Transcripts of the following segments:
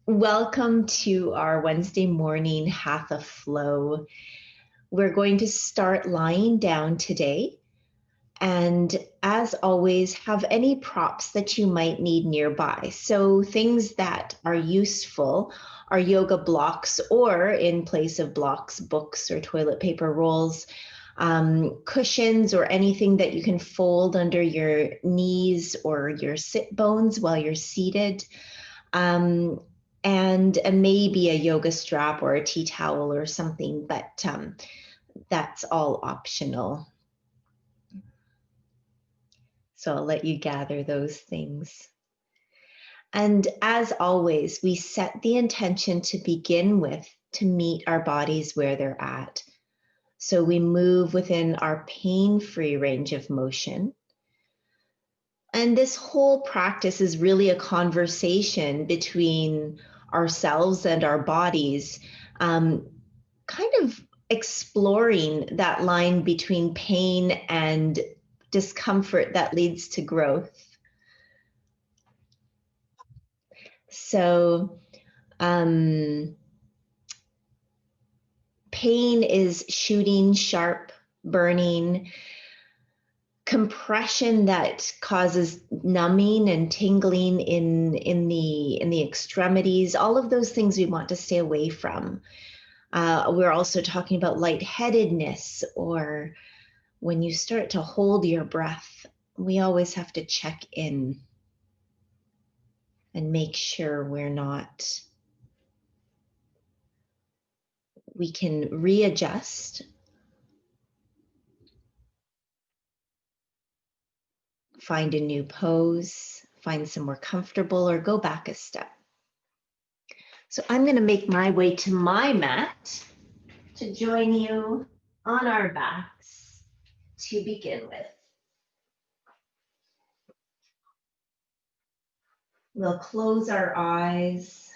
Welcome to our Wednesday morning Hatha flow. We're going to start lying down today. And as always, have any props that you might need nearby. So things that are useful are yoga blocks, or in place of blocks, books or toilet paper rolls, cushions, or anything that you can fold under your knees or your sit bones while you're seated. And maybe a yoga strap or a tea towel or something, but that's all optional. So I'll let you gather those things. And as always, we set the intention to begin with to meet our bodies where they're at. So we move within our pain-free range of motion. And this whole practice is really a conversation between ourselves and our bodies, kind of exploring that line between pain and discomfort that leads to growth. So, pain is shooting, sharp, burning, compression that causes numbing and tingling in the extremities. All of those things we want to stay away from. We're also talking about lightheadedness, or when you start to hold your breath. We always have to check in and make sure we can readjust, find a new pose, find somewhere comfortable, or go back a step. So I'm going to make my way to my mat to join you on our backs to begin with. We'll close our eyes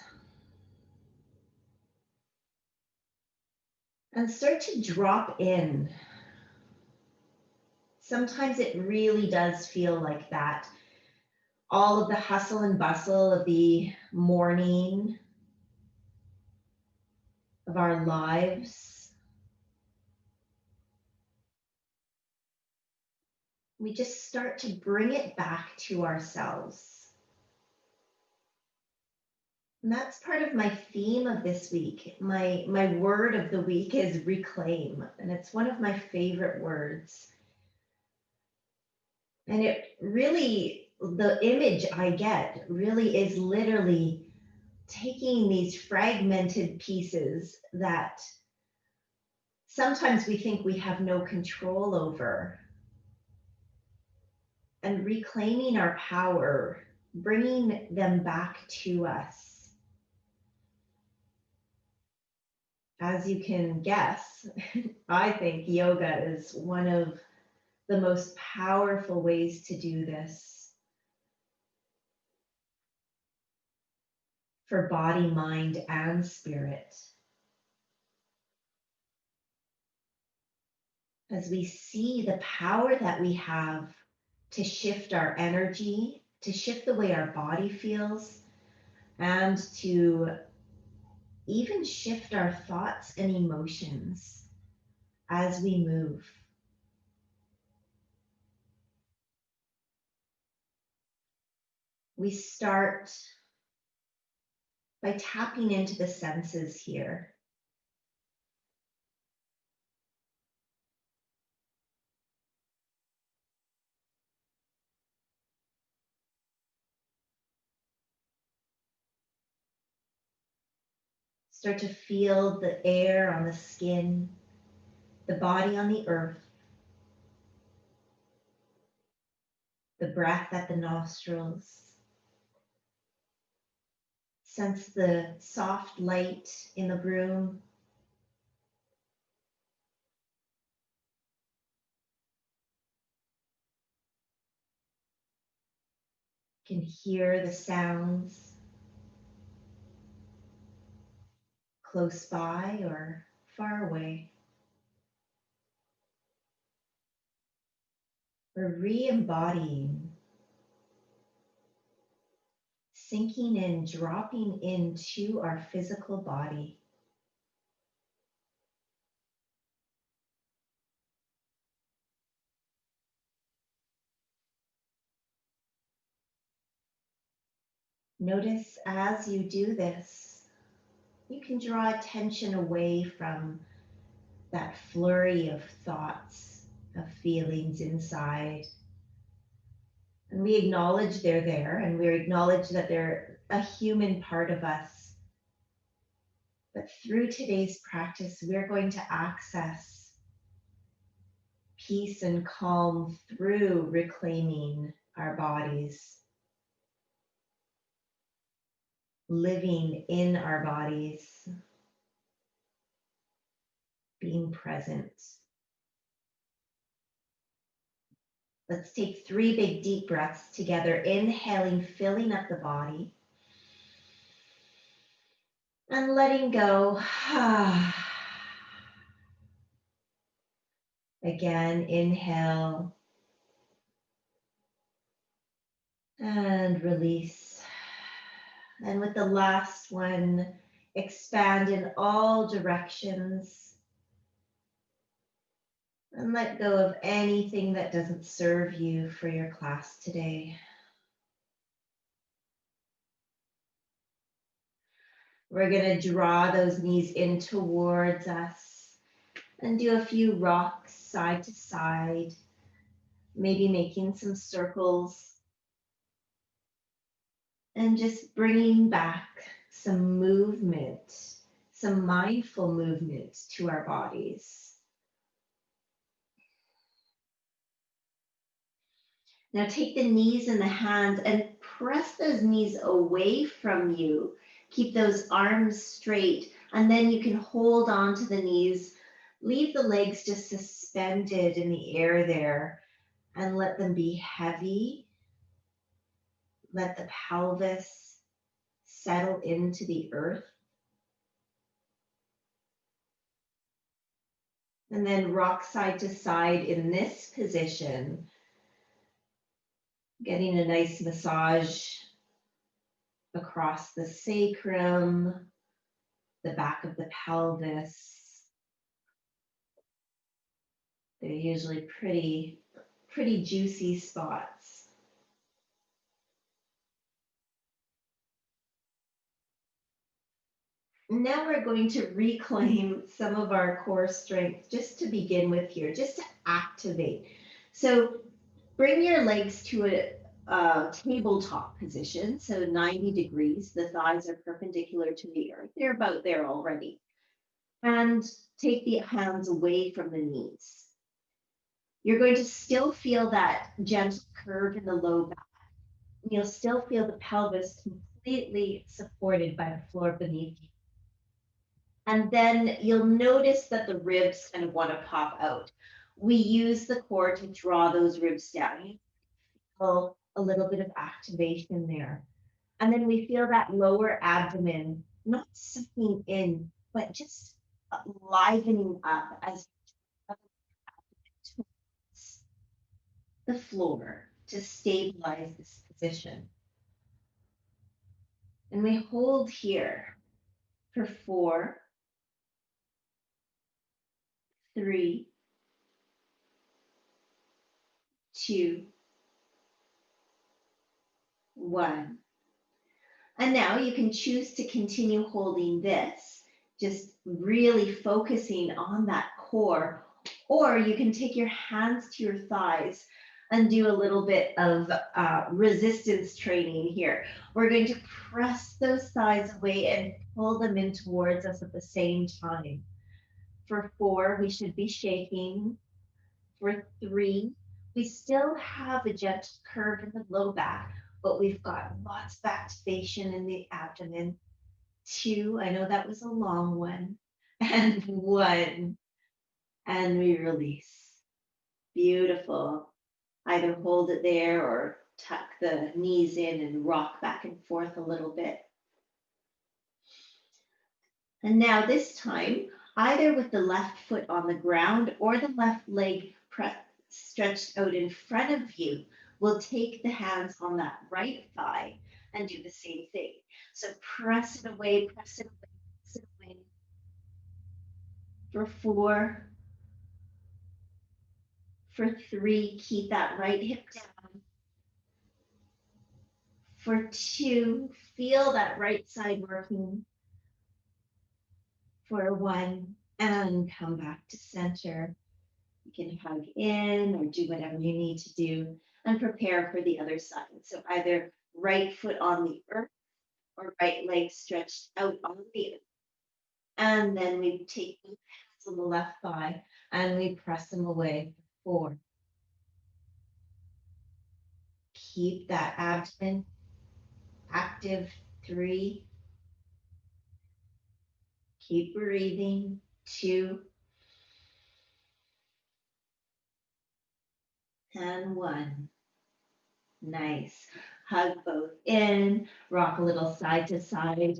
and start to drop in. Sometimes it really does feel like that. All of the hustle and bustle of the morning of our lives, we just start to bring it back to ourselves. And that's part of my theme of this week. My word of the week is reclaim, and it's one of my favorite words. And it really, the image I get really is literally taking these fragmented pieces that sometimes we think we have no control over, and reclaiming our power, bringing them back to us. As you can guess, I think yoga is one of the most powerful ways to do this for body, mind, and spirit. As we see the power that we have to shift our energy, to shift the way our body feels, and to even shift our thoughts and emotions as we move. We start by tapping into the senses here. Start to feel the air on the skin, the body on the earth, the breath at the nostrils. Sense the soft light in the room. You can hear the sounds close by or far away. We're re-embodying, sinking in, dropping into our physical body. Notice as you do this, you can draw attention away from that flurry of thoughts, of feelings inside. And we acknowledge they're there, and we acknowledge that they're a human part of us. But through today's practice, we're going to access peace and calm through reclaiming our bodies, living in our bodies, being present. Let's take 3 big deep breaths together, inhaling, filling up the body, and letting go. Again, inhale and release. And with the last one, expand in all directions and let go of anything that doesn't serve you for your class today. We're going to draw those knees in towards us and do a few rocks side to side, maybe making some circles and just bringing back some movement, some mindful movement to our bodies. Now take the knees and the hands and press those knees away from you. Keep those arms straight, and then you can hold on to the knees. Leave the legs just suspended in the air there and let them be heavy. Let the pelvis settle into the earth. And then rock side to side in this position, getting a nice massage across the sacrum, the back of the pelvis. They're usually pretty juicy spots. Now we're going to reclaim some of our core strength just to begin with here, just to activate. So bring your legs to a tabletop position, so 90 degrees. The thighs are perpendicular to the earth. They're about there already. And take the hands away from the knees. You're going to still feel that gentle curve in the low back. You'll still feel the pelvis completely supported by the floor beneath you. And then you'll notice that the ribs kind of want to pop out. We use the core to draw those ribs down. You feel a little bit of activation there. And then we feel that lower abdomen not sinking in, but just livening up as the floor to stabilize this position. And we hold here for 4, 3, 2, 1. And now you can choose to continue holding this, just really focusing on that core, or you can take your hands to your thighs and do a little bit of resistance training here. We're going to press those thighs away and pull them in towards us at the same time. For 4, we should be shaking. For 3, we still have a gentle curve in the low back, but we've got lots of activation in the abdomen. 2, I know that was a long one. And 1, and we release. Beautiful. Either hold it there or tuck the knees in and rock back and forth a little bit. And now this time, either with the left foot on the ground or the left leg stretched out in front of you, we'll take the hands on that right thigh and do the same thing. So press it away, press it away, press it away. For 4, for 3, keep that right hip down. For 2, feel that right side working. For 1, and come back to center. You can hug in or do whatever you need to do and prepare for the other side. So either right foot on the earth or right leg stretched out on the earth. And then we take both hands on the left thigh and we press them away. 4. Keep that abdomen active. 3. Keep breathing. 2. And 1. Nice. Hug both in, rock a little side to side.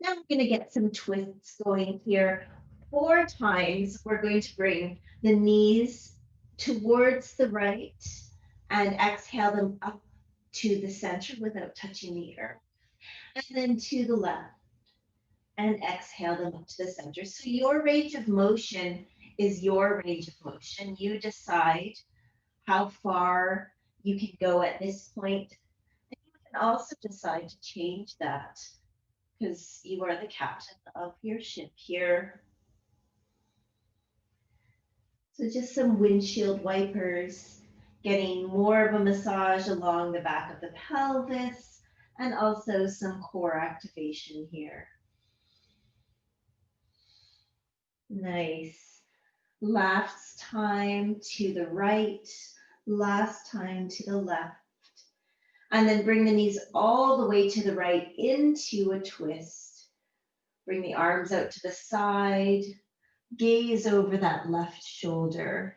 Now we're going to get some twists going here. 4 times, we're going to bring the knees towards the right and exhale them up to the center without touching the earth. And then to the left and exhale them up to the center. So your range of motion is your range of motion. You decide how far you can go at this point. And you can also decide to change that because you are the captain of your ship here. So just some windshield wipers, getting more of a massage along the back of the pelvis, and also some core activation here. Nice. Last time to the right, last time to the left. And then bring the knees all the way to the right into a twist. Bring the arms out to the side. Gaze over that left shoulder.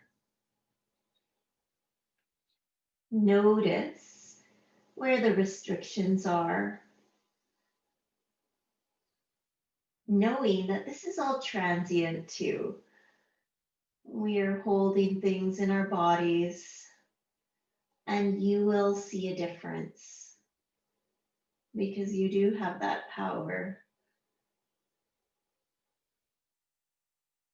Notice where the restrictions are. Knowing that this is all transient too. We are holding things in our bodies, and you will see a difference because you do have that power.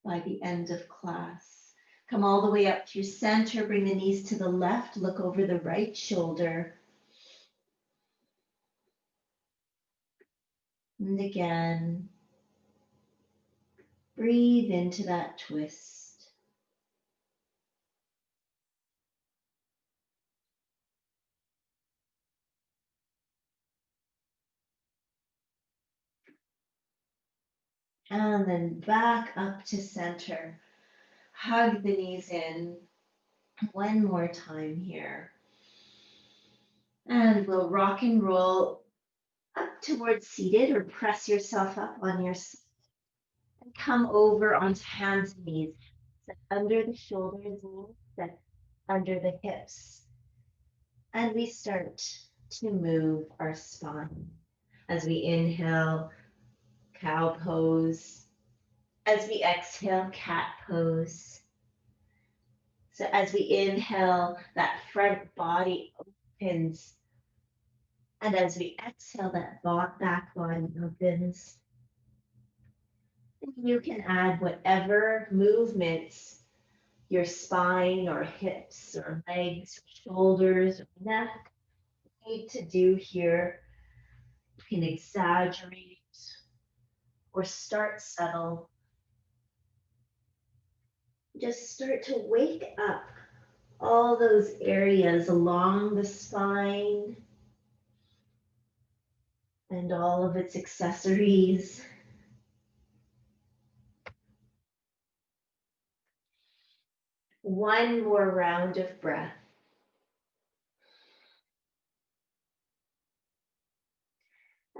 By the end of class, come all the way up to your center, bring the knees to the left, look over the right shoulder. And again, breathe into that twist. And then back up to center. Hug the knees in. One more time here. And we'll rock and roll up towards seated, or press yourself up on your side. And come over onto hands and knees. Set under the shoulders, knees set under the hips. And we start to move our spine. As we inhale, cow pose. As we exhale, cat pose. So as we inhale, that front body opens. And as we exhale, that back body opens. And you can add whatever movements your spine or hips or legs, or shoulders, or neck need to do here. You can exaggerate or start subtle. Just start to wake up all those areas along the spine and all of its accessories. One more round of breath.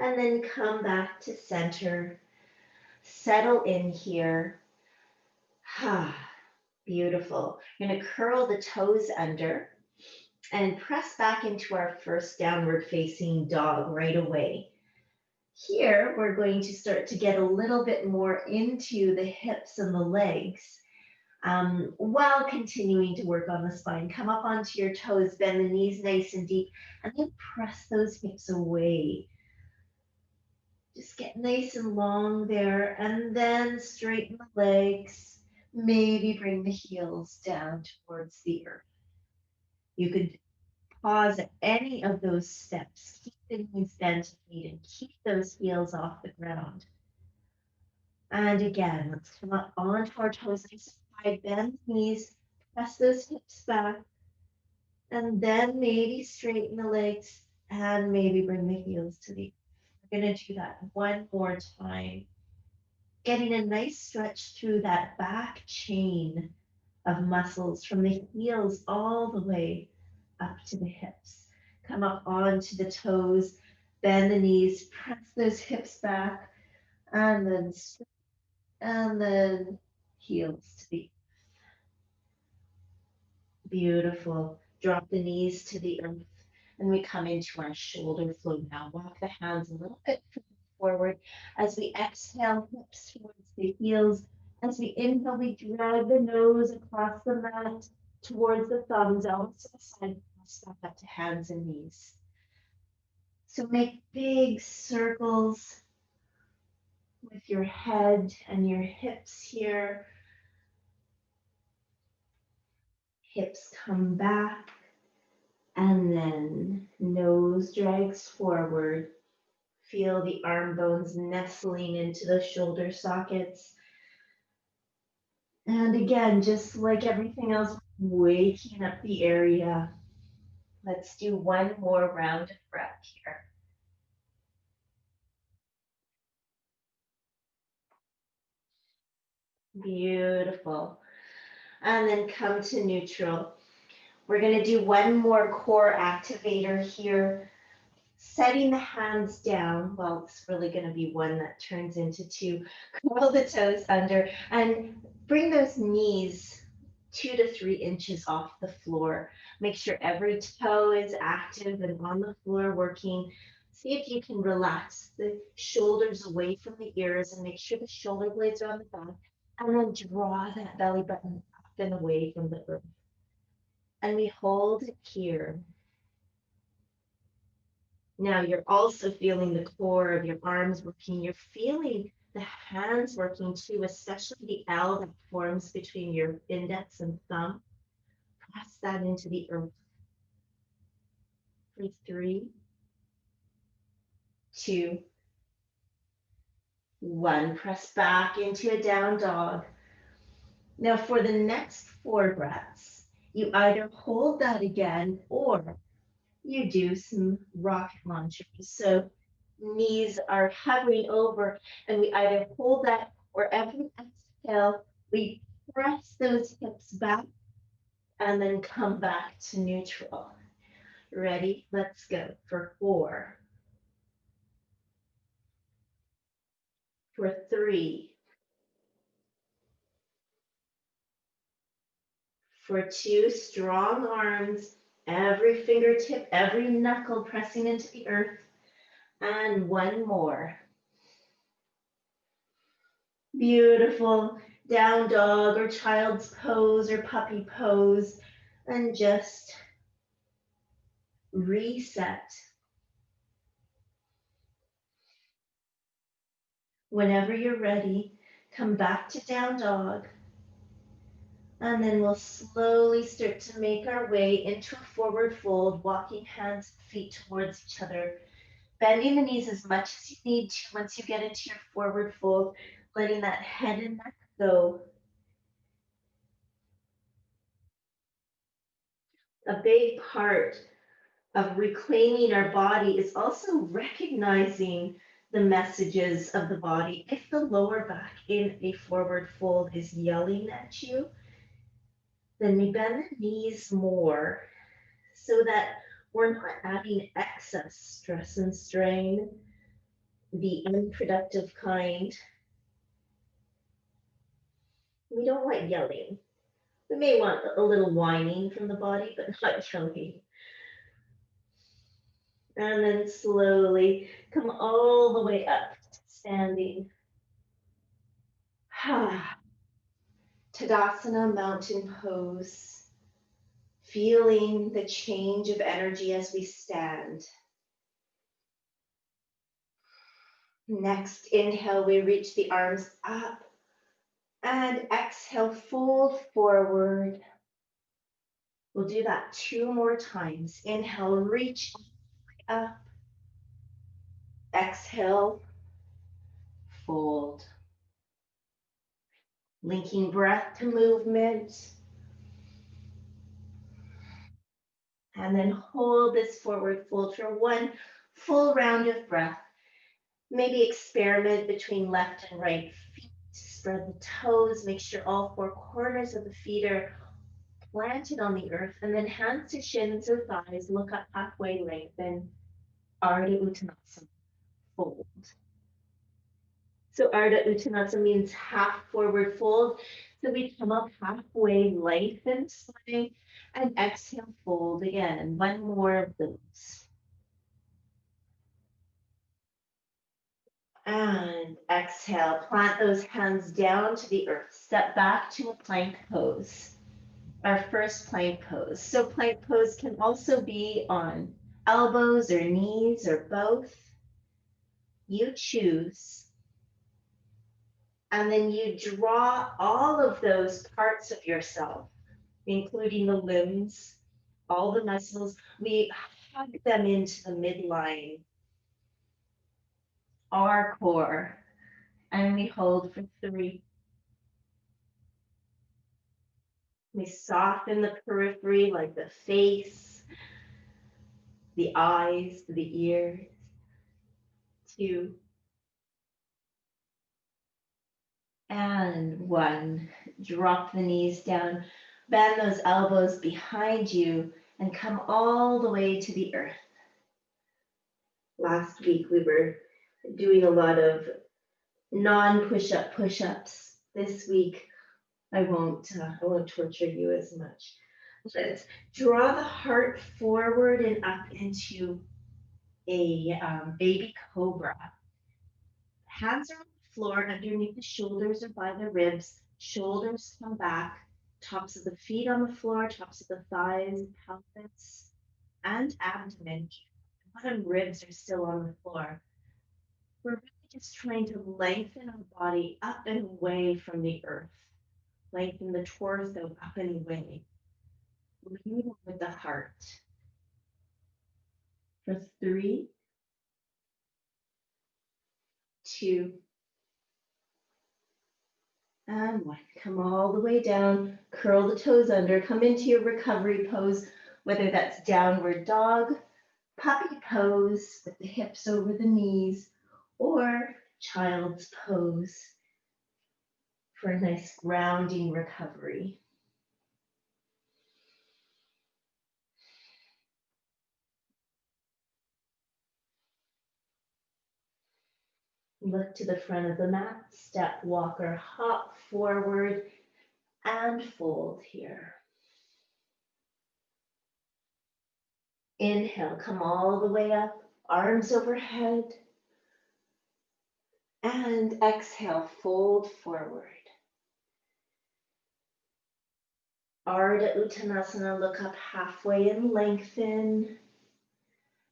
And then come back to center. Settle in here. Beautiful. We're going to curl the toes under and press back into our first downward facing dog right away. Here, we're going to start to get a little bit more into the hips and the legs. While continuing to work on the spine, come up onto your toes, bend the knees nice and deep, and then press those hips away. Just get nice and long there, and then straighten the legs. Maybe bring the heels down towards the earth. You could pause at any of those steps. Keep the knees bent and keep those heels off the ground. And again, let's come up onto our toes, nice and wide, bend the knees, press those hips back, and then maybe straighten the legs and maybe bring the heels to the. We're going to do that one more time. Getting a nice stretch through that back chain of muscles from the heels all the way up to the hips. Come up onto the toes, bend the knees, press those hips back, and then heels to the beautiful. Drop the knees to the earth, and we come into our shoulder flow now. Walk the hands a little bit forward as we exhale, hips towards the heels. As we inhale, we drag the nose across the mat towards the thumbs, elbows to the side, step up to hands and knees. So make big circles with your head and your hips here. Hips come back, and then nose drags forward. Feel the arm bones nestling into the shoulder sockets. And again, just like everything else, waking up the area. Let's do one more round of breath here. Beautiful. And then come to neutral. We're going to do one more core activator here. Setting the hands down. Well, it's really going to be one that turns into two. Curl the toes under and bring those knees 2 to 3 inches off the floor. Make sure every toe is active and on the floor working. See if you can relax the shoulders away from the ears and make sure the shoulder blades are on the back. And then draw that belly button up and away from the earth. And we hold it here. Now you're also feeling the core of your arms working. You're feeling the hands working too, especially the L that forms between your index and thumb. Press that into the earth. For 3, 2, 1. Press back into a down dog. Now for the next 4 breaths, you either hold that again or you do some rocket launchers. So knees are hovering over, and we either hold that or every exhale, we press those hips back and then come back to neutral. Ready? Let's go for 4, for 3, for 2. Strong arms, every fingertip, every knuckle pressing into the earth, and 1 more. Beautiful. Down dog or child's pose or puppy pose, and just reset. Whenever you're ready, come back to down dog, and then we'll slowly start to make our way into a forward fold, walking hands and feet towards each other, bending the knees as much as you need to once you get into your forward fold, letting that head and neck go. A big part of reclaiming our body is also recognizing the messages of the body. If the lower back in a forward fold is yelling at you, then we bend the knees more so that we're not adding excess stress and strain, the unproductive kind. We don't want yelling. We may want a little whining from the body, but not yelling. And then slowly come all the way up, standing. Tadasana, mountain pose. Feeling the change of energy as we stand. Next, inhale, we reach the arms up. And exhale, fold forward. We'll do that 2 more times. Inhale, reach up. Exhale, fold. Linking breath to movement. And then hold this forward fold for 1 full round of breath. Maybe experiment between left and right feet. Spread the toes. Make sure all 4 corners of the feet are planted on the earth. And then hands to shins or thighs. Look up halfway, lengthen. Ardha Uttanasana. Fold. So Ardha Uttanasana means half forward fold. So we come up halfway, lengthen, swing, and exhale, fold again. 1 more of those. And exhale, plant those hands down to the earth. Step back to a plank pose. Our first plank pose. So plank pose can also be on elbows or knees or both. You choose. And then you draw all of those parts of yourself, including the limbs, all the muscles. We hug them into the midline, our core, and we hold for 3. We soften the periphery, like the face, the eyes, the ears. 2. And 1. Drop the knees down, bend those elbows behind you, and come all the way to the earth. Last week we were doing a lot of non-push-up push-ups. This week I won't torture you as much. Let's draw the heart forward and up into a baby cobra. Hands are on the floor underneath the shoulders or by the ribs. Shoulders come back. Tops of the feet on the floor, tops of the thighs, pelvis, and abdomen. Bottom ribs are still on the floor. We're really just trying to lengthen our body up and away from the earth. Lengthen the torso up and away. Lead with the heart. For 3, 2, and 1. Come all the way down. Curl the toes under. Come into your recovery pose, whether that's downward dog, puppy pose with the hips over the knees, or child's pose for a nice grounding recovery. Look to the front of the mat, step, walk, or hop forward and fold here. Inhale, come all the way up, arms overhead. And exhale, fold forward. Ardha Uttanasana, look up halfway and lengthen.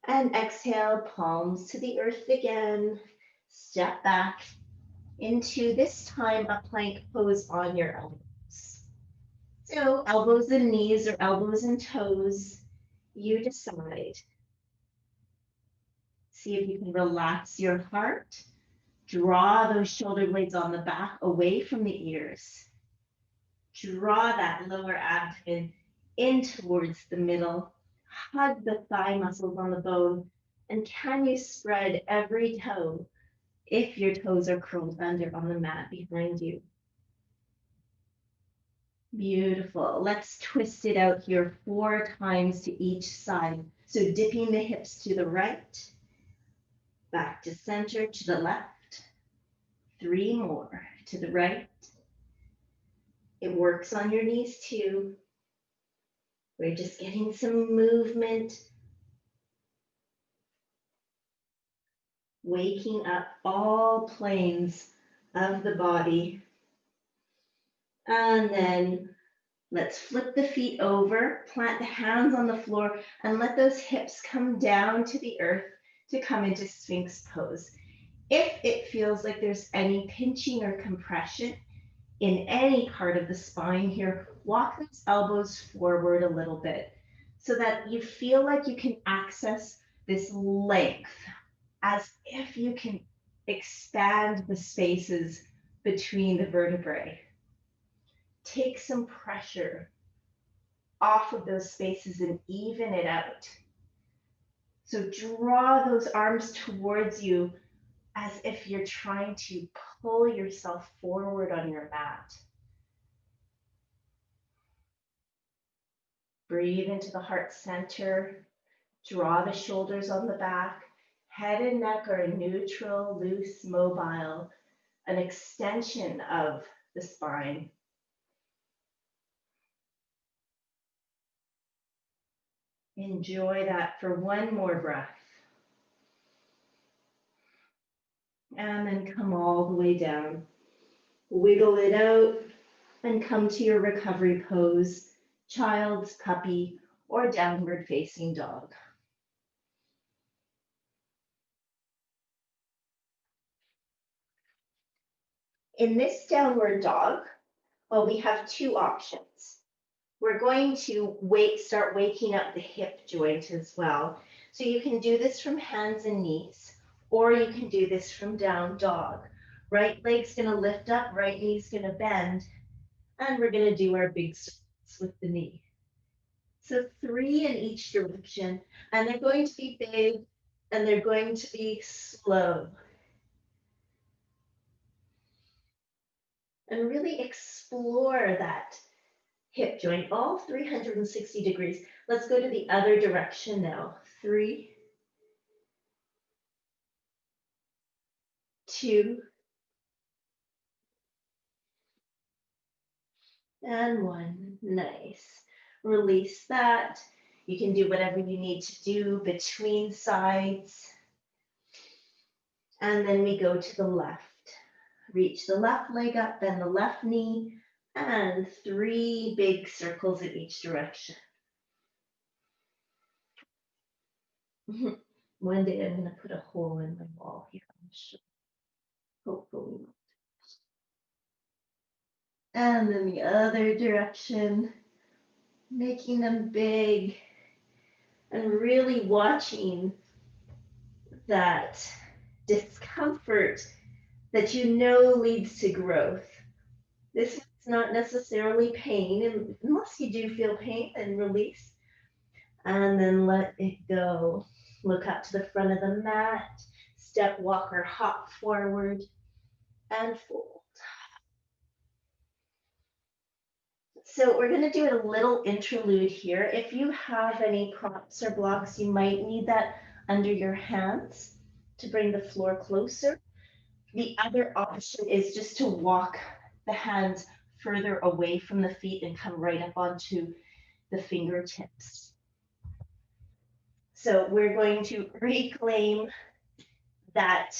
And exhale, palms to the earth again. Step back into, this time, a plank pose on your elbows. So elbows and knees or elbows and toes, you decide. See if you can relax your heart. Draw those shoulder blades on the back away from the ears. Draw that lower abdomen in towards the middle. Hug the thigh muscles on the bone. And can you spread every toe if your toes are curled under on the mat behind you? Beautiful. Let's twist it out here 4 times to each side. So dipping the hips to the right, back to center, to the left. 3 more to the right. It works on your knees too. We're just getting some movement. Waking up all planes of the body. And then let's flip the feet over, plant the hands on the floor, and let those hips come down to the earth to come into Sphinx Pose. If it feels like there's any pinching or compression in any part of the spine here, walk those elbows forward a little bit so that you feel like you can access this length as if you can expand the spaces between the vertebrae. Take some pressure off of those spaces and even it out. So draw those arms towards you as if you're trying to pull yourself forward on your mat. Breathe into the heart center. Draw the shoulders on the back. Head and neck are neutral, loose, mobile, an extension of the spine. Enjoy that for one more breath. And then come all the way down. Wiggle it out and come to your recovery pose, child's puppy, or downward facing dog. In this downward dog, well, we have two options. We're going to start waking up the hip joint as well. So you can do this from hands and knees, or you can do this from down dog. Right leg's gonna lift up, right knee's gonna bend, and we're gonna do our big circles with the knee. So 3 in each direction, and they're going to be big and they're going to be slow. And really explore that hip joint, all 360 degrees. Let's go to the other direction now. 3, 2, and 1. Nice. Release that. You can do whatever you need to do between sides. And then we go to the left. Reach the left leg up, bend the left knee, and 3 big circles in each direction. One day I'm going to put a hole in my wall here. I'm sure. Hopefully not. And then the other direction, making them big and really watching that discomfort that you know leads to growth. This is not necessarily pain, unless you do feel pain, then release. And then let it go. Look up to the front of the mat, step, walk, or hop forward, and fold. So we're going to do a little interlude here. If you have any props or blocks, you might need that under your hands to bring the floor closer. The other option is just to walk the hands further away from the feet and come right up onto the fingertips. So we're going to reclaim that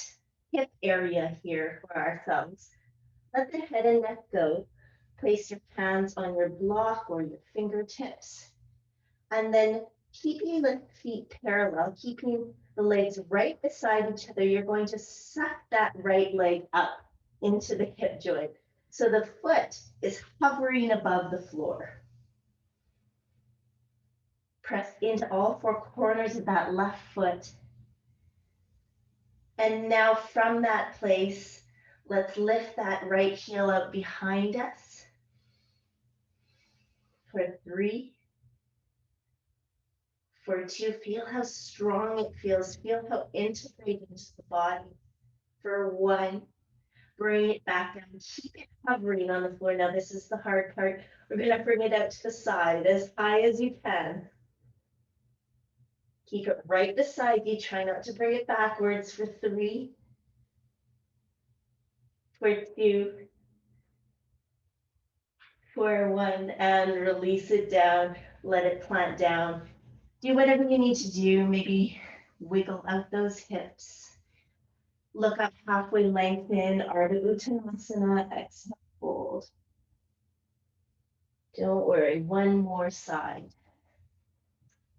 hip area here for ourselves. Let the head and neck go. Place your hands on your block or your fingertips. And then keeping the feet parallel, keeping the legs right beside each other, you're going to suck that right leg up into the hip joint. So the foot is hovering above the floor. Press into all 4 corners of that left foot. And now from that place, let's lift that right heel out behind us for 3, for 2. Feel how strong it feels. Feel how integrated into the body. For 1, bring it back down. Keep it hovering on the floor. Now this is the hard part. We're going to bring it out to the side as high as you can. Keep it right beside you. Try not to bring it backwards for 3, for 2, for 1, and release it down. Let it plant down. Do whatever you need to do. Maybe wiggle out those hips. Look up halfway, lengthen, Ardha Uttanasana, exhale, fold. Don't worry, one more side.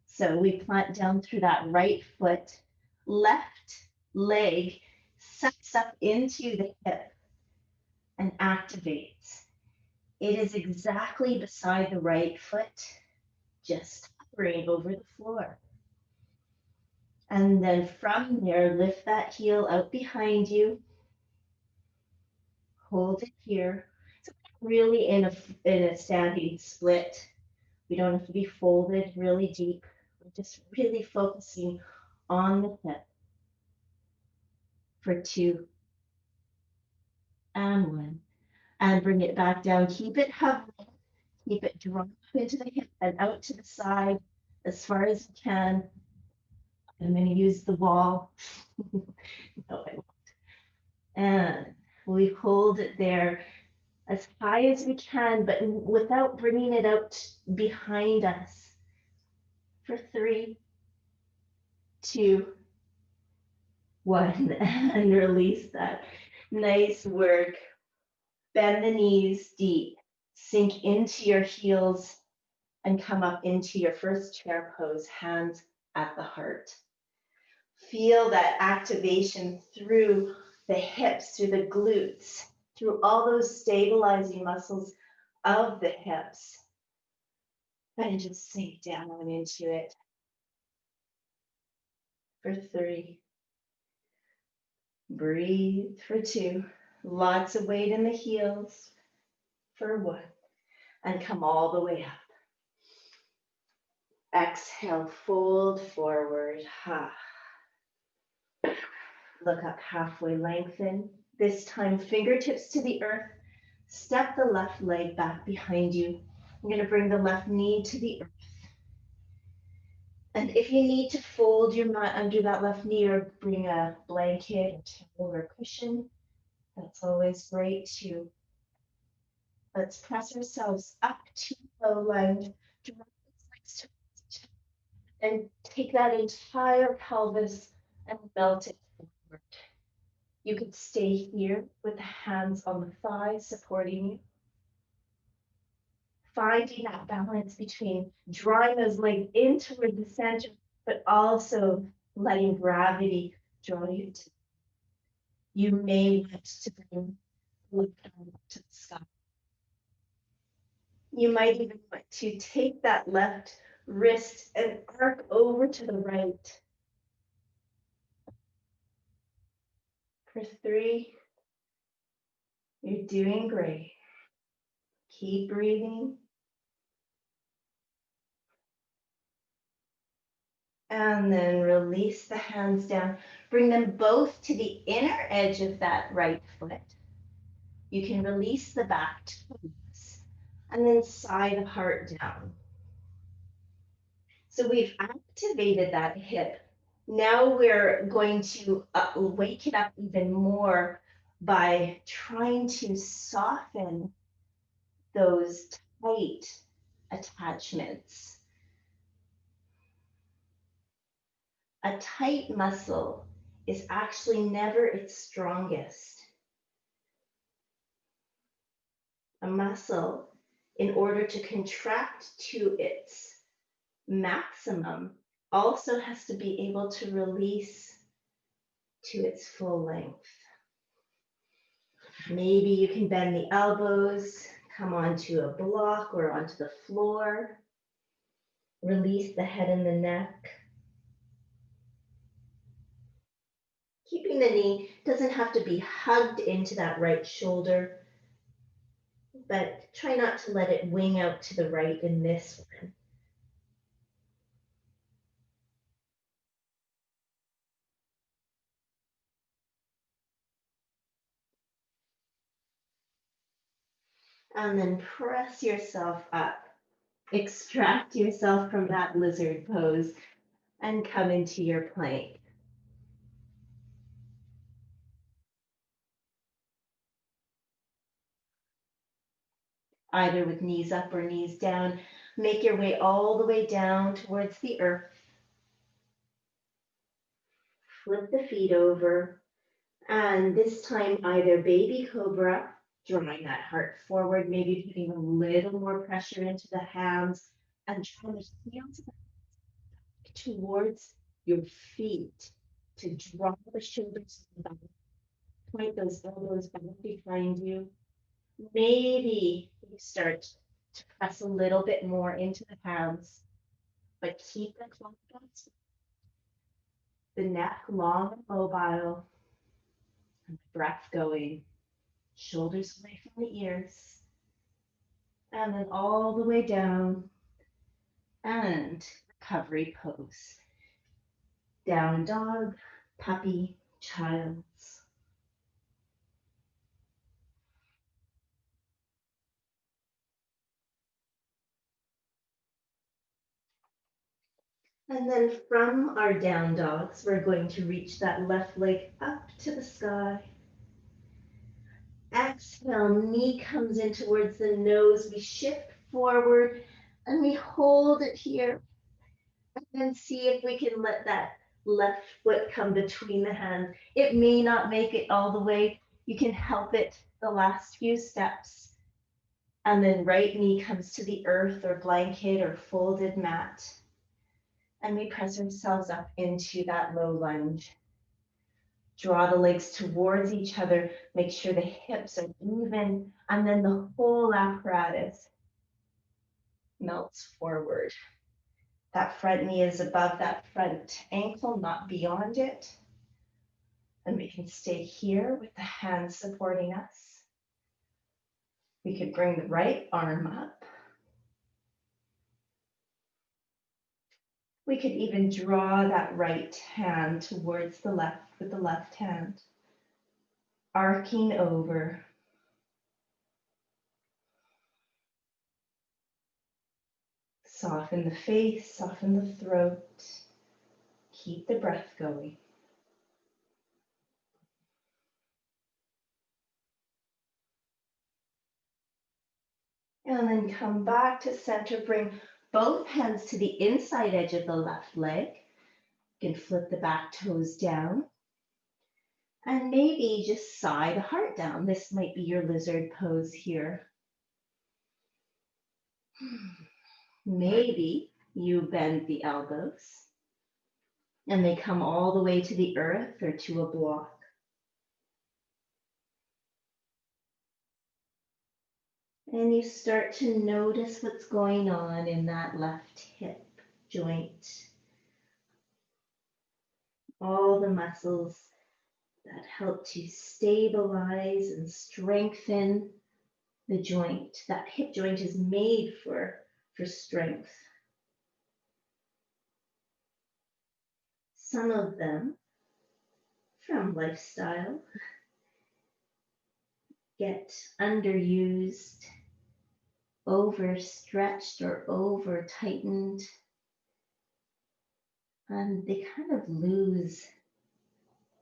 So we plant down through that right foot, left leg sucks up into the hip and activates. It is exactly beside the right foot, just hovering over the floor. And then from there, lift that heel out behind you. Hold it here. So really in a standing split. We don't have to be folded really deep. We're just really focusing on the hip for 2 and 1. And bring it back down. Keep it hovering. Keep it drop into the hip and out to the side as far as you can. I'm going to use the wall. No, I won't. And we hold it there as high as we can, but without bringing it out behind us. For 3, 2, 1, and release that. Nice work. Bend the knees deep. Sink into your heels and come up into your first chair pose, hands at the heart. Feel that activation through the hips, through the glutes, through all those stabilizing muscles of the hips. And just sink down into it. For 3. Breathe for 2. Lots of weight in the heels for 1. And come all the way up. Exhale, fold forward. Ha. Look up halfway, lengthen. This time, fingertips to the earth. Step the left leg back behind you. I'm going to bring the left knee to the earth. And if you need to fold your mat under that left knee or bring a blanket or towel or cushion, that's always great too. Let's press ourselves up to low lunge. And take that entire pelvis and melt it forward. You could stay here with the hands on the thighs supporting you. Finding that balance between drawing those legs in toward the center, but also letting gravity draw you to. You may want to bring the left arm up to the sky. You might even want to take that left wrist and arc over to the right. For 3, you're doing great. Keep breathing. And then release the hands down. Bring them both to the inner edge of that right foot. You can release the back toes and then sigh the heart down. So we've activated that hip. Now we're going to wake it up even more by trying to soften those tight attachments. A tight muscle is actually never its strongest. A muscle, in order to contract to its maximum, also has to be able to release to its full length. Maybe you can bend the elbows, come onto a block or onto the floor. Release the head and the neck. Keeping the knee doesn't have to be hugged into that right shoulder, but try not to let it wing out to the right in this one. And then press yourself up. Extract yourself from that lizard pose and come into your plank. Either with knees up or knees down. Make your way all the way down towards the earth. Flip the feet over. And this time, either baby cobra Drawing that heart forward, maybe putting a little more pressure into the hands and trying to heels towards your feet to draw the shoulders back, point those elbows back behind you. Maybe you start to press a little bit more into the hands, but keep the closed, the neck long and mobile, and the breath going, shoulders away from the ears, and then all the way down, and recovery pose. Down dog, puppy, child's. And then from our down dogs, we're going to reach that left leg up to the sky. Exhale, knee comes in towards the nose. We shift forward and we hold it here. And then see if we can let that left foot come between the hands. It may not make it all the way. You can help it the last few steps. And then right knee comes to the earth or blanket or folded mat. And we press ourselves up into that low lunge. Draw the legs towards each other. Make sure the hips are even. And then the whole apparatus melts forward. That front knee is above that front ankle, not beyond it. And we can stay here with the hands supporting us. We could bring the right arm up. We could even draw that right hand towards the left with the left hand, arcing over. Soften the face, soften the throat. Keep the breath going. And then come back to center. Bring both hands to the inside edge of the left leg. You can flip the back toes down. And maybe just sigh the heart down. This might be your lizard pose here. Maybe you bend the elbows and they come all the way to the earth or to a block. And you start to notice what's going on in that left hip joint. All the muscles that help to stabilize and strengthen the joint. That hip joint is made for strength. Some of them, from lifestyle, get underused, overstretched, or over tightened, and they kind of lose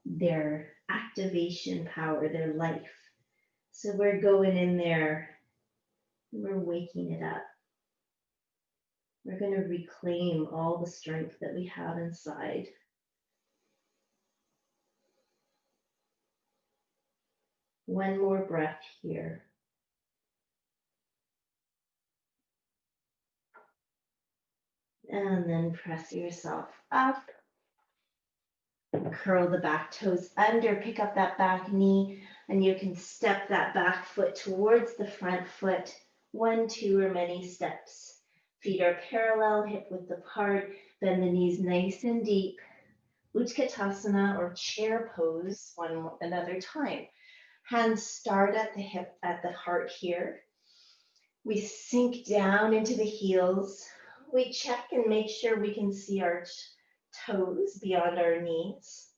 their activation power, their life. So we're going in there, we're waking it up. We're going to reclaim all the strength that we have inside. One more breath here. And then press yourself up. Curl the back toes under, pick up that back knee, and you can step that back foot towards the front foot. 1, 2, or many steps. Feet are parallel, hip width apart. Bend the knees nice and deep. Utkatasana or chair pose another time. Hands start at the hip, at the heart here. We sink down into the heels. We check and make sure we can see our toes beyond our knees.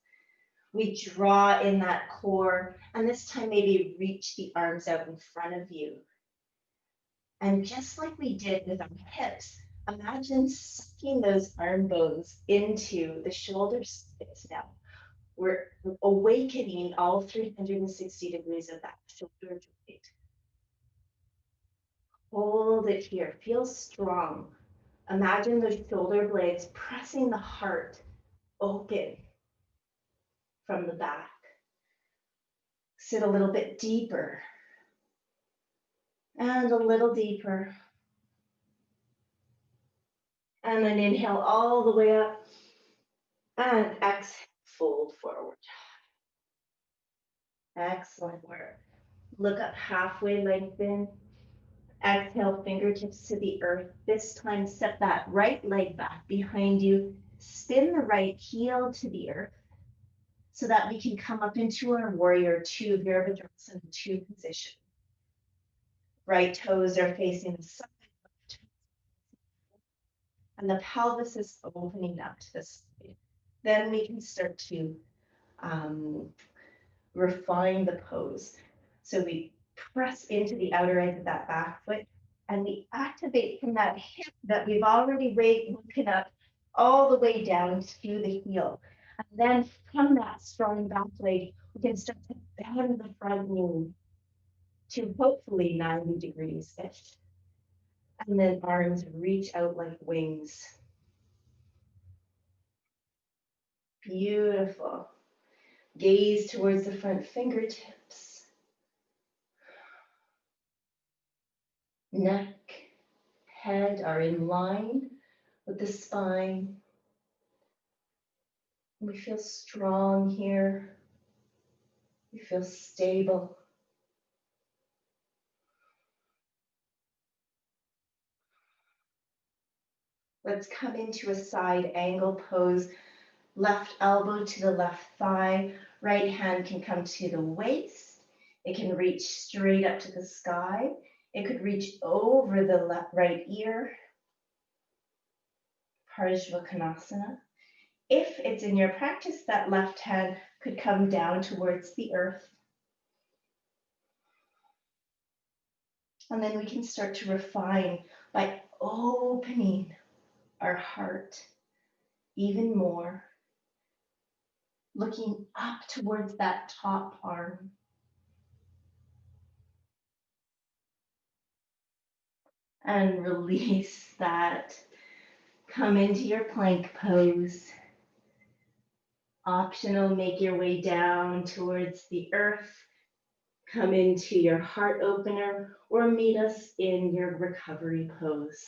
We draw in that core, and this time maybe reach the arms out in front of you. And just like we did with our hips, imagine sucking those arm bones into the shoulder space now. We're awakening all 360 degrees of that shoulder joint. Hold it here, feel strong. Imagine those shoulder blades pressing the heart open from the back. Sit a little bit deeper. And a little deeper. And then inhale all the way up. And exhale, fold forward. Excellent work. Look up halfway, lengthen. Exhale, fingertips to the earth. This time, step that right leg back behind you. Spin the right heel to the earth so that we can come up into our warrior two, Virabhadrasana two position. Right toes are facing the side, and the pelvis is opening up to the side. Then we can start to refine the pose. So we press into the outer edge of that back foot, and we activate from that hip that we've already woken up all the way down to the heel. And then from that strong back leg, we can start to bend the front knee to hopefully 90 degrees-ish. And then arms reach out like wings. Beautiful. Gaze towards the front fingertips. Neck, head are in line with the spine. We feel strong here. We feel stable. Let's come into a side angle pose. Left elbow to the left thigh. Right hand can come to the waist. It can reach straight up to the sky. It could reach over the right ear. Parsvakonasana. If it's in your practice, that left hand could come down towards the earth. And then we can start to refine by opening our heart even more, looking up towards that top arm. And release that. Come into your plank pose. Optional, make your way down towards the earth. Come into your heart opener or meet us in your recovery pose.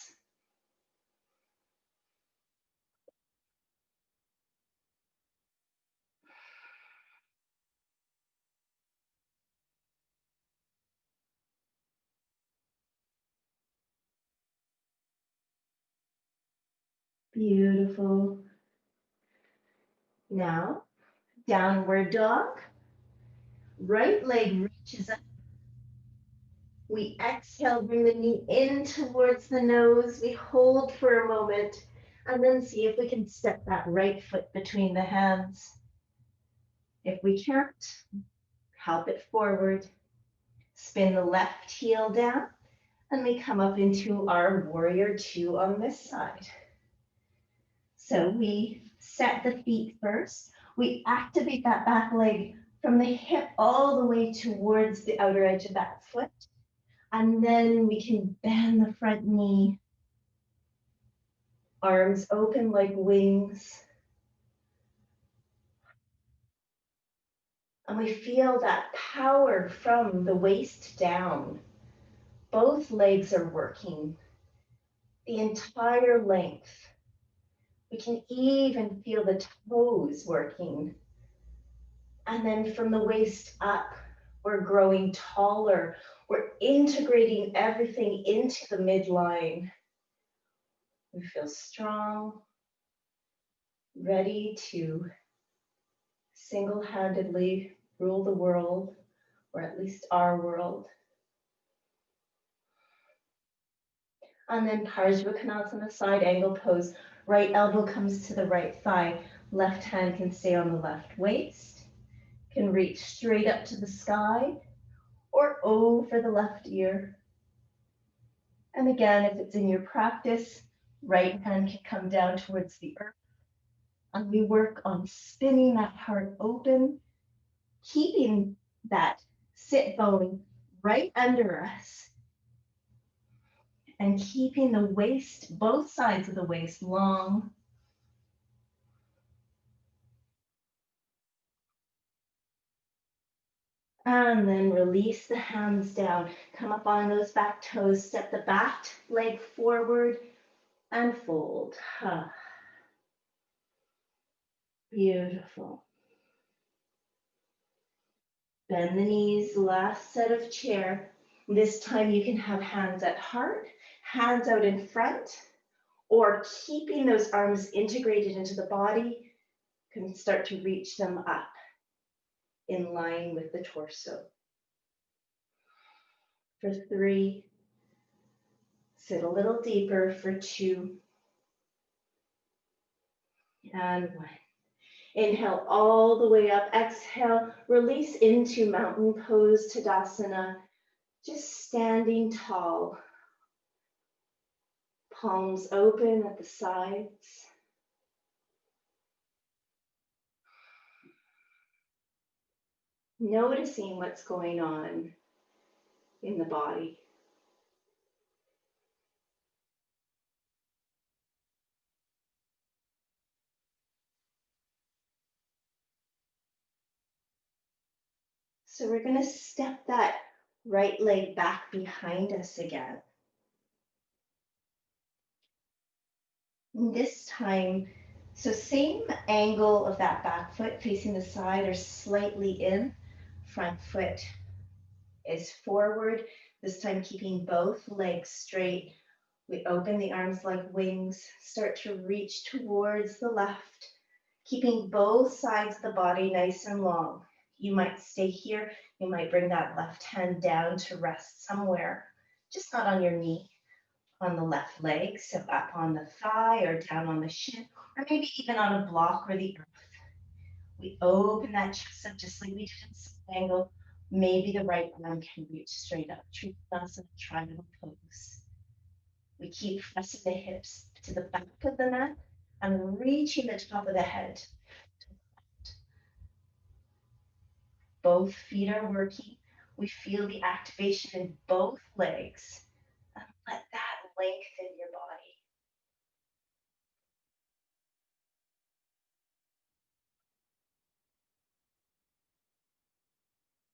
Beautiful. Now, downward dog. Right leg reaches up. We exhale, bring the knee in towards the nose. We hold for a moment and then see if we can step that right foot between the hands. If we can't, help it forward. Spin the left heel down and we come up into our warrior two on this side. So we set the feet first. We activate that back leg from the hip all the way towards the outer edge of that foot. And then we can bend the front knee. Arms open like wings. And we feel that power from the waist down. Both legs are working the entire length. We can even feel the toes working. And then from the waist up, we're growing taller. We're integrating everything into the midline. We feel strong, ready to single-handedly rule the world, or at least our world. And then Parsvakonasana, side angle pose. Right elbow comes to the right thigh. Left hand can stay on the left waist. Can reach straight up to the sky or over the left ear. And again, if it's in your practice, right hand can come down towards the earth. And we work on spinning that heart open, keeping that sit bone right under us, and keeping the waist, both sides of the waist long. And then release the hands down. Come up on those back toes. Step the back leg forward and fold. Beautiful. Bend the knees, last set of chair. This time you can have hands at heart, hands out in front, or keeping those arms integrated into the body, can start to reach them up in line with the torso. For 3, sit a little deeper for 2, and 1. Inhale all the way up. Exhale, release into mountain pose, Tadasana. Just standing tall. Palms open at the sides. Noticing what's going on in the body. So we're going to step that right leg back behind us again. And this time, so same angle of that back foot facing the side or slightly in. Front foot is forward. This time keeping both legs straight. We open the arms like wings, start to reach towards the left, keeping both sides of the body nice and long. You might stay here. You might bring that left hand down to rest somewhere, just not on your knee, on the left leg. So up on the thigh or down on the shin, or maybe even on a block or the earth. We open that chest up just like we did in side angle. Maybe the right arm can reach straight up. Tadasana, triangle pose. We keep pressing the hips to the back of the mat and reaching the top of the head. Both feet are working. We feel the activation in both legs. And let that lengthen your body.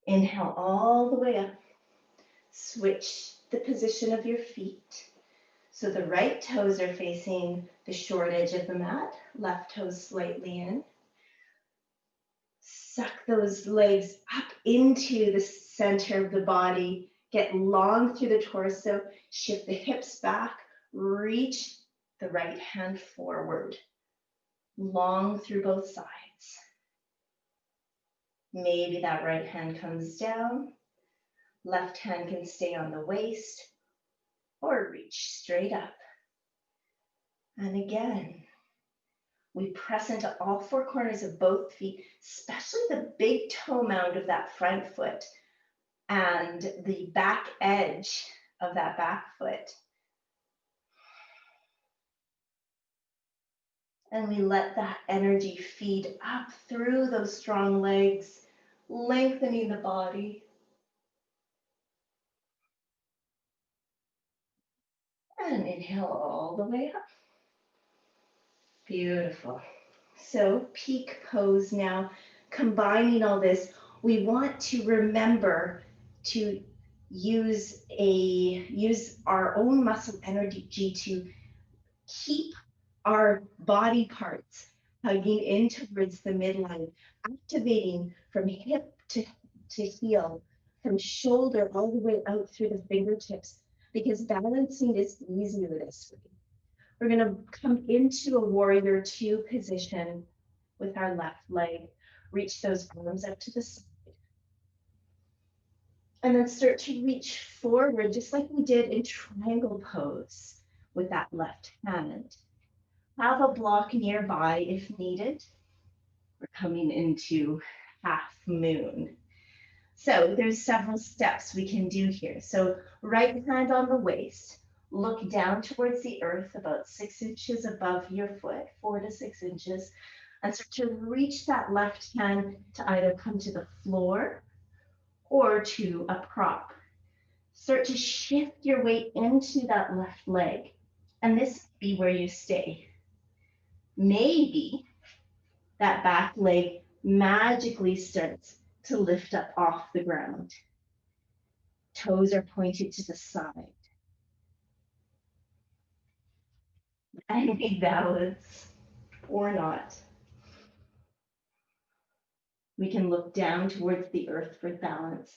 Inhale all the way up. Switch the position of your feet. So the right toes are facing the short edge of the mat, left toes slightly in. Suck those legs up into the center of the body. Get long through the torso. Shift the hips back. Reach the right hand forward. Long through both sides. Maybe that right hand comes down. Left hand can stay on the waist or reach straight up. And again, we press into all 4 corners of both feet, especially the big toe mound of that front foot and the back edge of that back foot. And we let that energy feed up through those strong legs, lengthening the body. And inhale all the way up. Beautiful. So peak pose now, combining all this, we want to remember to use our own muscle energy to keep our body parts hugging in towards the midline, activating from hip to heel, from shoulder all the way out through the fingertips, because balancing is easier this way. We're going to come into a warrior 2 position with our left leg. Reach those arms up to the side. And then start to reach forward, just like we did in triangle pose with that left hand. Have a block nearby if needed. We're coming into half moon. So there's several steps we can do here. So right hand on the waist. Look down towards the earth about 6 inches above your foot, 4 to 6 inches, and start to reach that left hand to either come to the floor or to a prop. Start to shift your weight into that left leg, and this will be where you stay. Maybe that back leg magically starts to lift up off the ground. Toes are pointed to the side. Any balance or not. We can look down towards the earth for balance.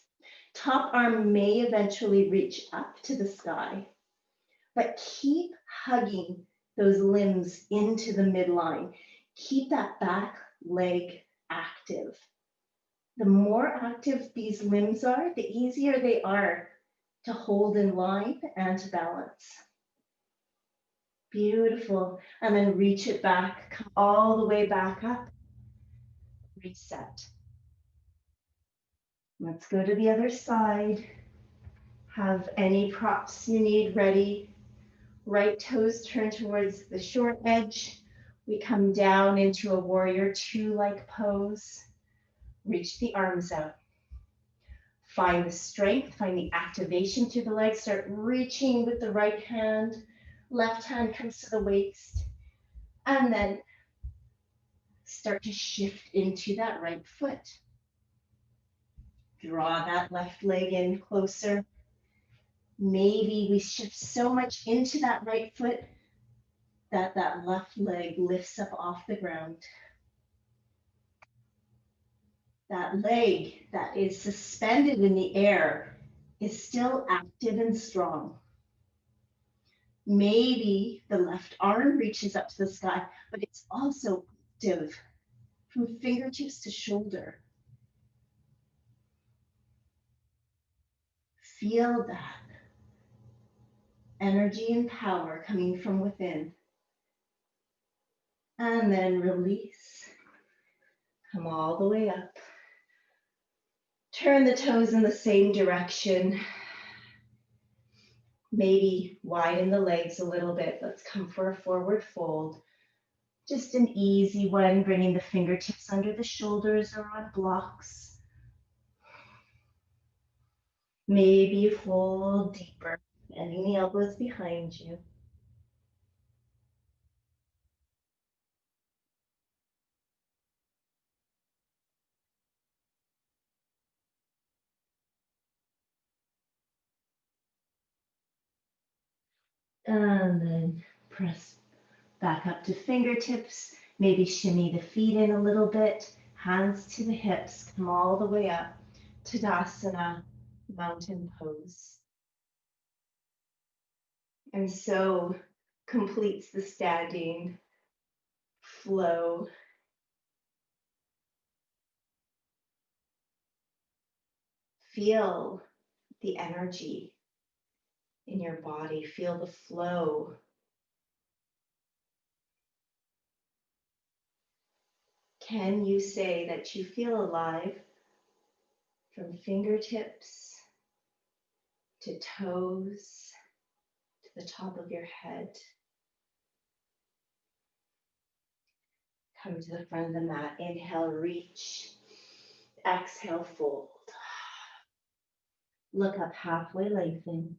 Top arm may eventually reach up to the sky, but keep hugging those limbs into the midline. Keep that back leg active. The more active these limbs are, the easier they are to hold in line and to balance. Beautiful. And then reach it back, come all the way back up. Reset. Let's go to the other side. Have any props you need ready. Right toes turn towards the short edge. We come down into a warrior two-like pose. Reach the arms out. Find the strength, find the activation through the legs. Start reaching with the right hand. Left hand comes to the waist. And then start to shift into that right foot. Draw that left leg in closer. Maybe we shift so much into that right foot that that left leg lifts up off the ground. That leg that is suspended in the air is still active and strong. Maybe the left arm reaches up to the sky, but it's also active from fingertips to shoulder. Feel that energy and power coming from within. And then release. Come all the way up. Turn the toes in the same direction. Maybe widen the legs a little bit. Let's come for a forward fold. Just an easy one, bringing the fingertips under the shoulders or on blocks. Maybe you fold deeper, bending the elbows behind you. And then press back up to fingertips. Maybe shimmy the feet in a little bit. Hands to the hips, come all the way up. Tadasana, mountain pose. And so completes the standing flow. Feel the energy in your body. Feel the flow. Can you say that you feel alive from fingertips to toes to the top of your head? Come to the front of the mat. Inhale, reach. Exhale, fold. Look up halfway, lengthen.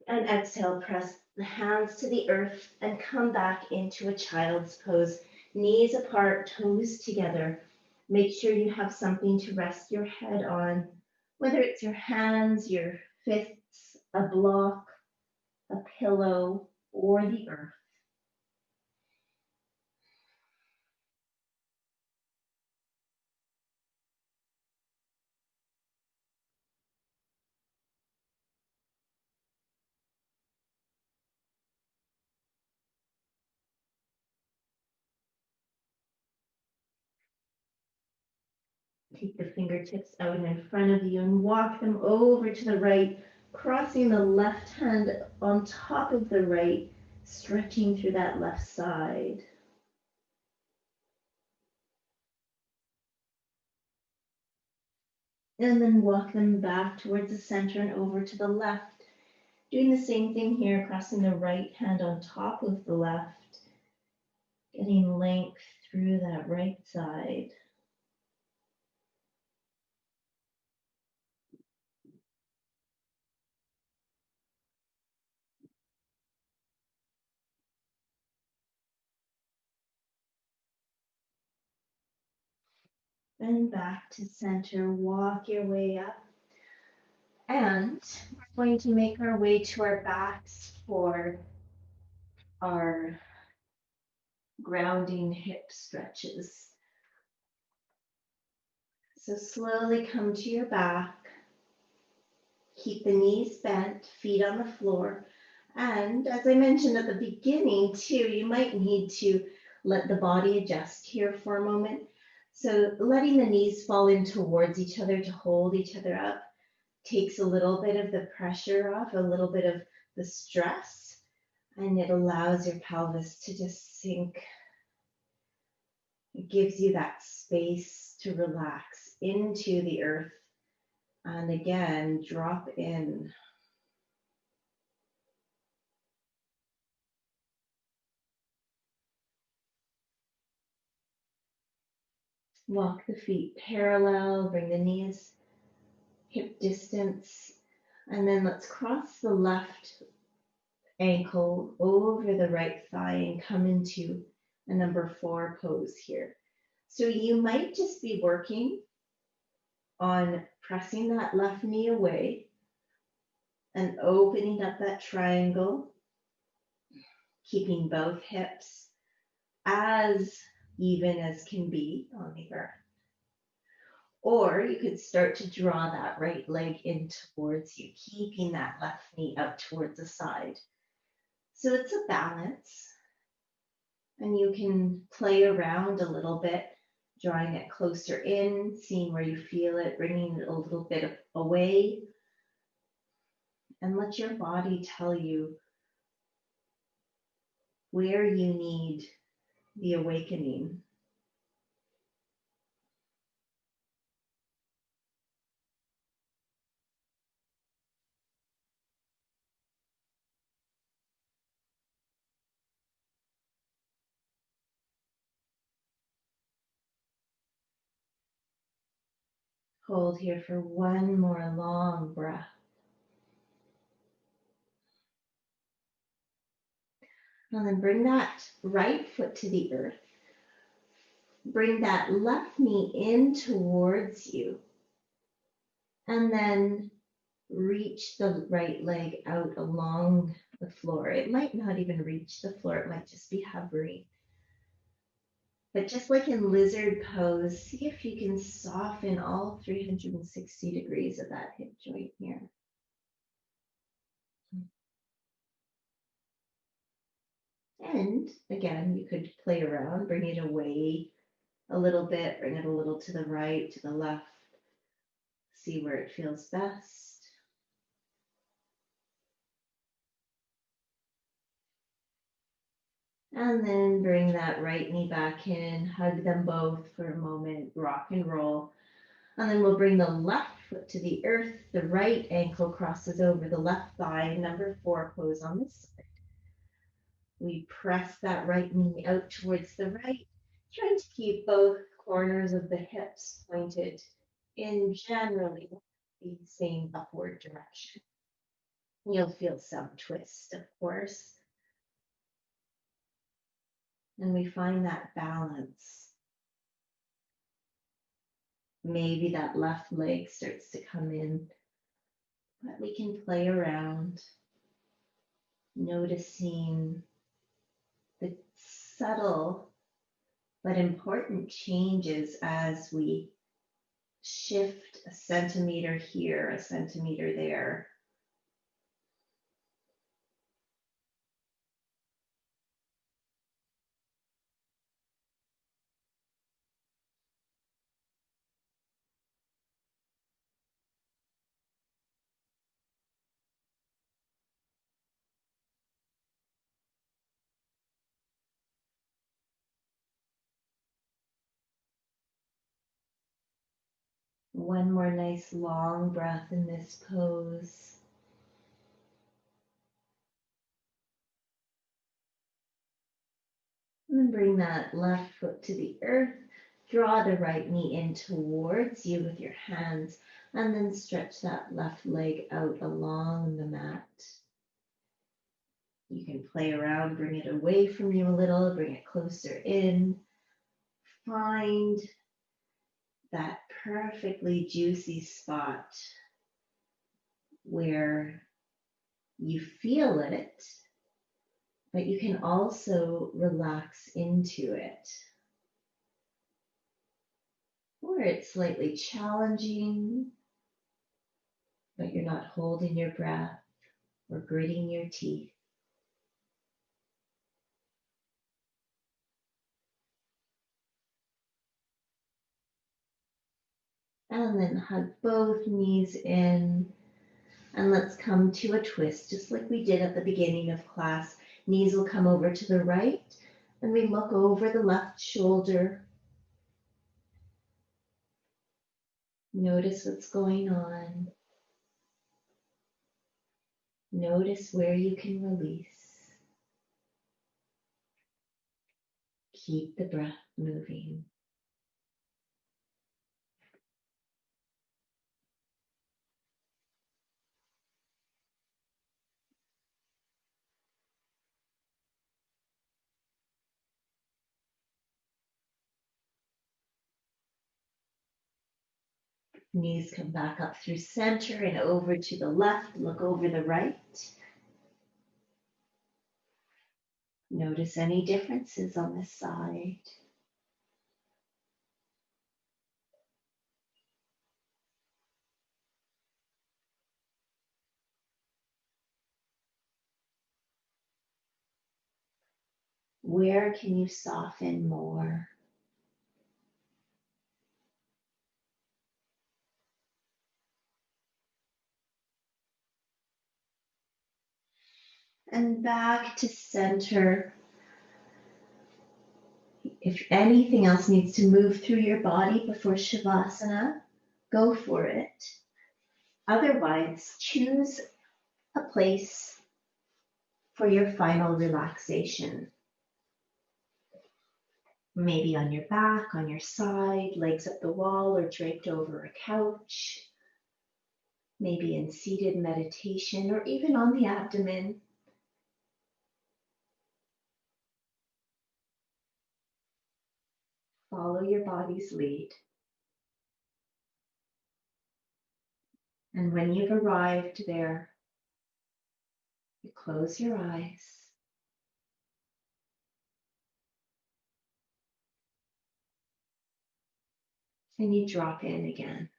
And exhale, press the hands to the earth and come back into a child's pose. Knees apart, toes together. Make sure you have something to rest your head on, whether it's your hands, your fists, a block, a pillow, or the earth. Take the fingertips out in front of you and walk them over to the right, crossing the left hand on top of the right, stretching through that left side. And then walk them back towards the center and over to the left. Doing the same thing here, crossing the right hand on top of the left, getting length through that right side. And back to center. Walk your way up. And we're going to make our way to our backs for our grounding hip stretches. So slowly come to your back. Keep the knees bent, feet on the floor. And as I mentioned at the beginning too, you might need to let the body adjust here for a moment. So letting the knees fall in towards each other to hold each other up takes a little bit of the pressure off, a little bit of the stress, and it allows your pelvis to just sink. It gives you that space to relax into the earth. And again, drop in. Walk the feet parallel, bring the knees hip distance, and then let's cross the left ankle over the right thigh and come into a number 4 pose here. So you might just be working on pressing that left knee away and opening up that triangle, keeping both hips as even as can be on the earth. Or you could start to draw that right leg in towards you, keeping that left knee out towards the side. So it's a balance, and you can play around a little bit, drawing it closer in, seeing where you feel it, bringing it a little bit away, and let your body tell you where you need the awakening. Hold here for one more long breath. And then bring that right foot to the earth. Bring that left knee in towards you. And then reach the right leg out along the floor. It might not even reach the floor, it might just be hovering. But just like in lizard pose, see if you can soften all 360 degrees of that hip joint here. And again, you could play around, bring it away a little bit, bring it a little to the right, to the left, see where it feels best. And then bring that right knee back in, hug them both for a moment, rock and roll. And then we'll bring the left foot to the earth, the right ankle crosses over the left thigh, number 4 pose on this side. We press that right knee out towards the right, trying to keep both corners of the hips pointed in generally the same upward direction. You'll feel some twist, of course. And we find that balance. Maybe that left leg starts to come in, but we can play around, noticing the subtle but important changes as we shift a centimeter here, a centimeter there. One more nice long breath in this pose. And then bring that left foot to the earth. Draw the right knee in towards you with your hands, and then stretch that left leg out along the mat. You can play around, bring it away from you a little, bring it closer in. Find that perfectly juicy spot where you feel it, but you can also relax into it. Or it's slightly challenging, but you're not holding your breath or gritting your teeth. And then hug both knees in. And let's come to a twist, just like we did at the beginning of class. Knees will come over to the right, and we look over the left shoulder. Notice what's going on. Notice where you can release. Keep the breath moving. Knees come back up through center and over to the left. Look over the right. Notice any differences on this side. Where can you soften more? And back to center. If anything else needs to move through your body before Shavasana, go for it. Otherwise, choose a place for your final relaxation. Maybe on your back, on your side, legs up the wall or draped over a couch. Maybe in seated meditation or even on the abdomen. Follow your body's lead. And when you've arrived there, you close your eyes. And you drop in again.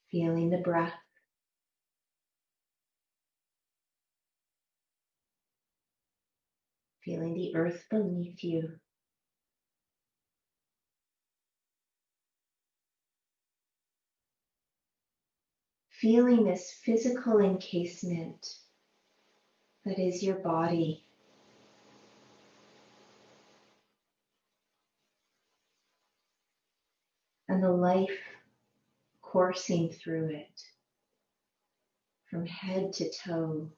Feeling the breath. Feeling the earth beneath you. Feeling this physical encasement that is your body. And the life coursing through it from head to toe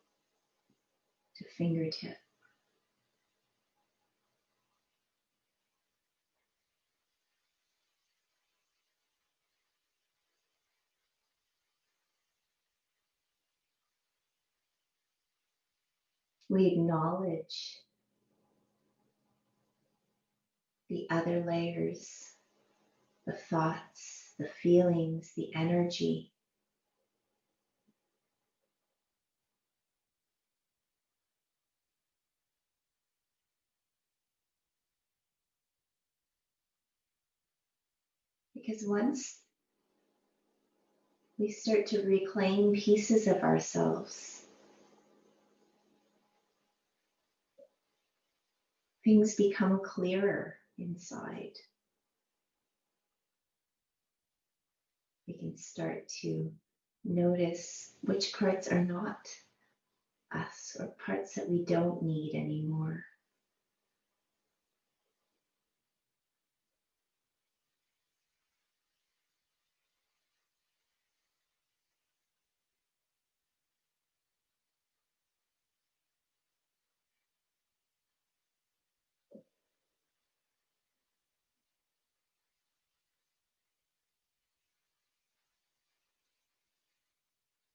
to fingertip. We acknowledge the other layers, the thoughts, the feelings, the energy. Because once we start to reclaim pieces of ourselves, things become clearer inside. We can start to notice which parts are not us or parts that we don't need anymore.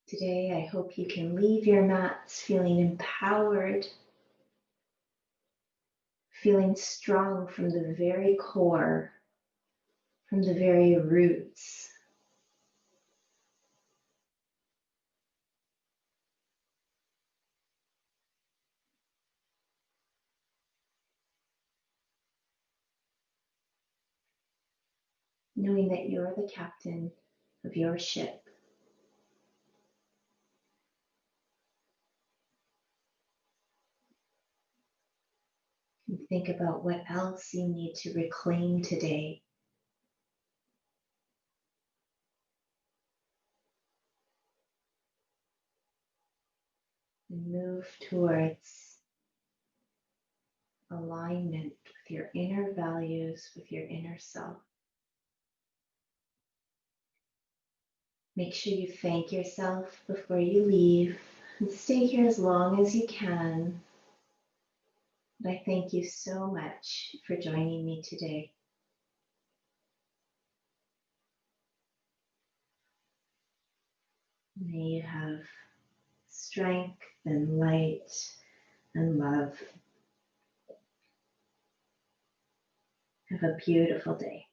Today, I hope you can leave your mats feeling empowered, feeling strong from the very core, from the very roots. Knowing that you're the captain of your ship. And think about what else you need to reclaim today. And move towards alignment with your inner values, with your inner self. Make sure you thank yourself before you leave and stay here as long as you can. And I thank you so much for joining me today. May you have strength and light and love. Have a beautiful day.